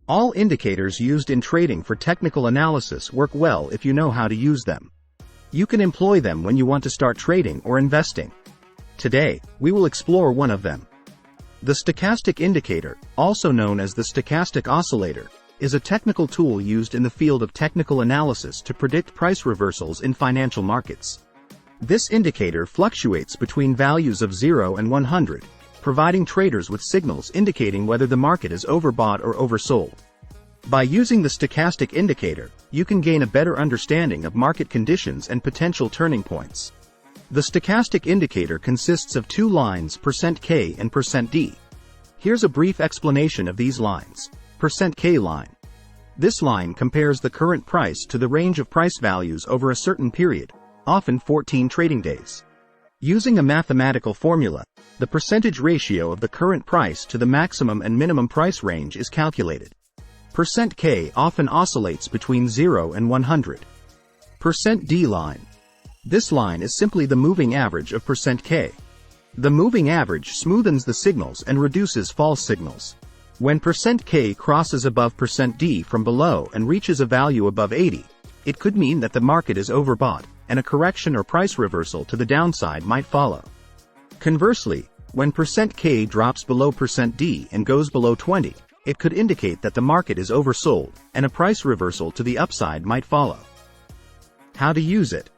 All indicators used in trading for technical analysis work well if you know how to use them. You can employ them when you want to start trading or investing. Today, we will explore one of them. The stochastic indicator, also known as the stochastic oscillator, is a technical tool used in the field of technical analysis to predict price reversals in financial markets. This indicator fluctuates between values of 0 and 100, providing traders with signals indicating whether the market is overbought or oversold. By using the stochastic indicator, you can gain a better understanding of market conditions and potential turning points. The stochastic indicator consists of two lines, %K and %D. Here's a brief explanation of these lines. %K line. This line compares the current price to the range of price values over a certain period, often 14 trading days. Using a mathematical formula, the percentage ratio of the current price to the maximum and minimum price range is calculated. %K often oscillates between 0 and 100. %D line. This line is simply the moving average of %K. The moving average smoothens the signals and reduces false signals. When %K crosses above %D from below and reaches a value above 80, it could mean that the market is overbought, and a correction or price reversal to the downside might follow. Conversely, when %K drops below %D and goes below 20, it could indicate that the market is oversold, and a price reversal to the upside might follow. How to use it?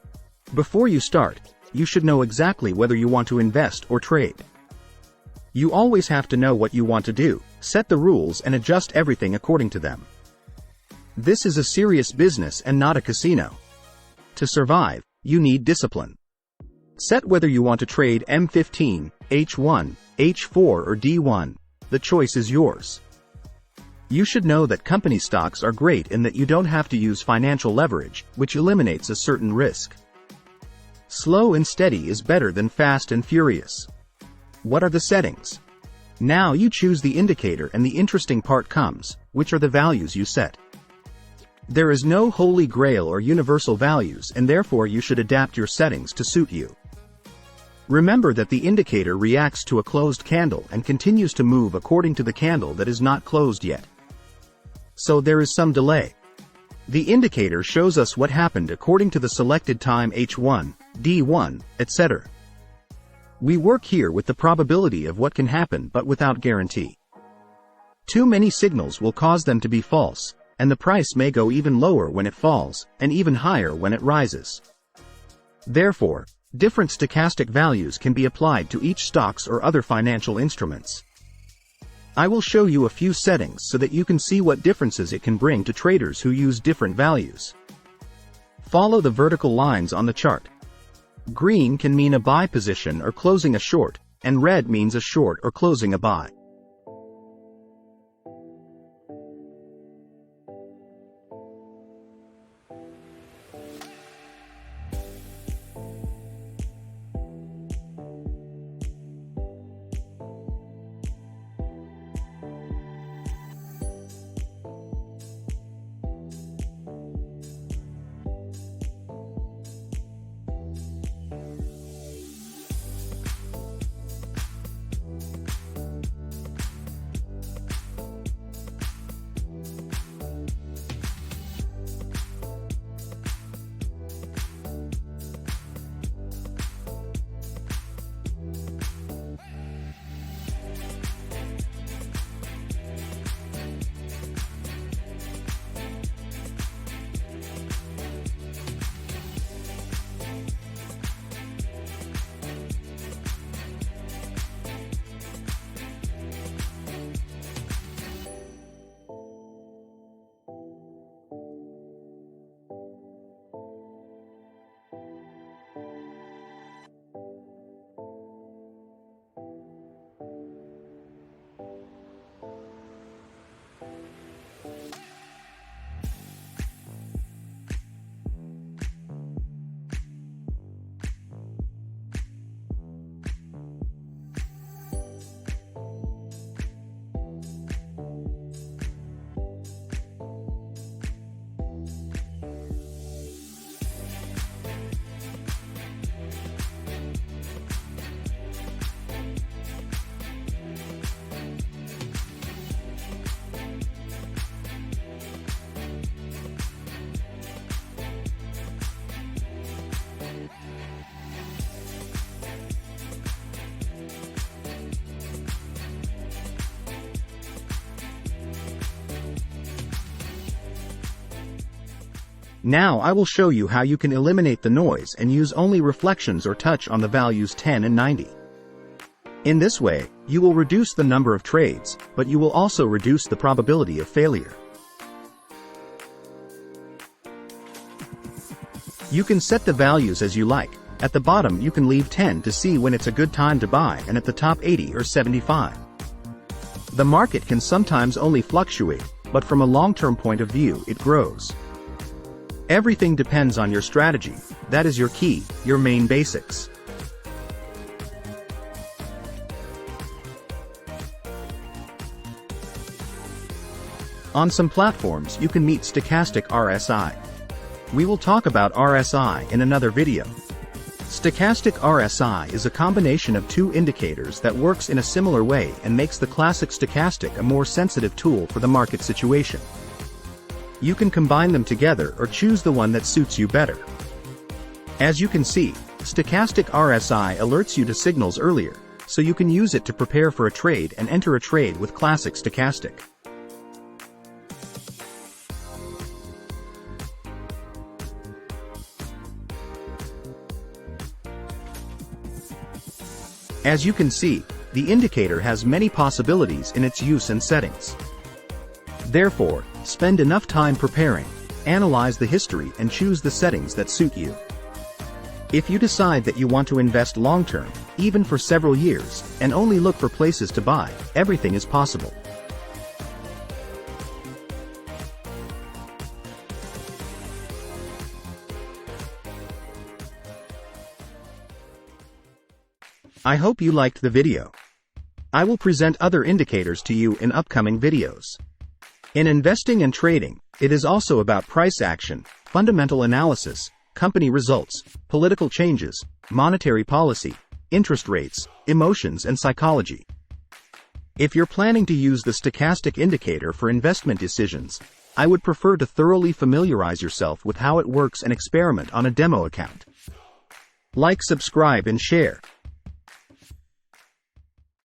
Before you start, you should know exactly whether you want to invest or trade. You always have to know what you want to do, set the rules and adjust everything according to them. This is a serious business and not a casino. To survive, you need discipline. Set whether you want to trade M15, H1, H4 or D1. The choice is yours. You should know that company stocks are great in that you don't have to use financial leverage, which eliminates a certain risk. Slow and steady is better than fast and furious. What are the settings? Now you choose the indicator and the interesting part comes, which are the values you set. There is no holy grail or universal values and therefore you should adapt your settings to suit you. Remember that the indicator reacts to a closed candle and continues to move according to the candle that is not closed yet. So there is some delay. The indicator shows us what happened according to the selected time H1, D1, etc. We work here with the probability of what can happen but without guarantee. Too many signals will cause them to be false, and the price may go even lower when it falls, and even higher when it rises. Therefore, different stochastic values can be applied to each stocks or other financial instruments. I will show you a few settings so that you can see what differences it can bring to traders who use different values. Follow the vertical lines on the chart. Green can mean a buy position or closing a short, and red means a short or closing a buy. Now I will show you how you can eliminate the noise and use only reflections or touch on the values 10 and 90. In this way, you will reduce the number of trades, but you will also reduce the probability of failure. You can set the values as you like. At the bottom you can leave 10 to see when it's a good time to buy, and at the top 80 or 75. The market can sometimes only fluctuate, but from a long-term point of view it grows. Everything depends on your strategy. That is your key, your main basics. On some platforms you can meet stochastic RSI. We will talk about RSI in another video. Stochastic RSI is a combination of two indicators that works in a similar way and makes the classic stochastic a more sensitive tool for the market situation. You can combine them together or choose the one that suits you better. As you can see, stochastic RSI alerts you to signals earlier, so you can use it to prepare for a trade and enter a trade with classic stochastic. As you can see, the indicator has many possibilities in its use and settings. Therefore, spend enough time preparing, analyze the history and choose the settings that suit you. If you decide that you want to invest long-term, even for several years, and only look for places to buy, everything is possible. I hope you liked the video. I will present other indicators to you in upcoming videos. In investing and trading, it is also about price action, fundamental analysis, company results, political changes, monetary policy, interest rates, emotions and psychology. If you're planning to use the stochastic indicator for investment decisions, I would prefer to thoroughly familiarize yourself with how it works and experiment on a demo account. Like, subscribe and share.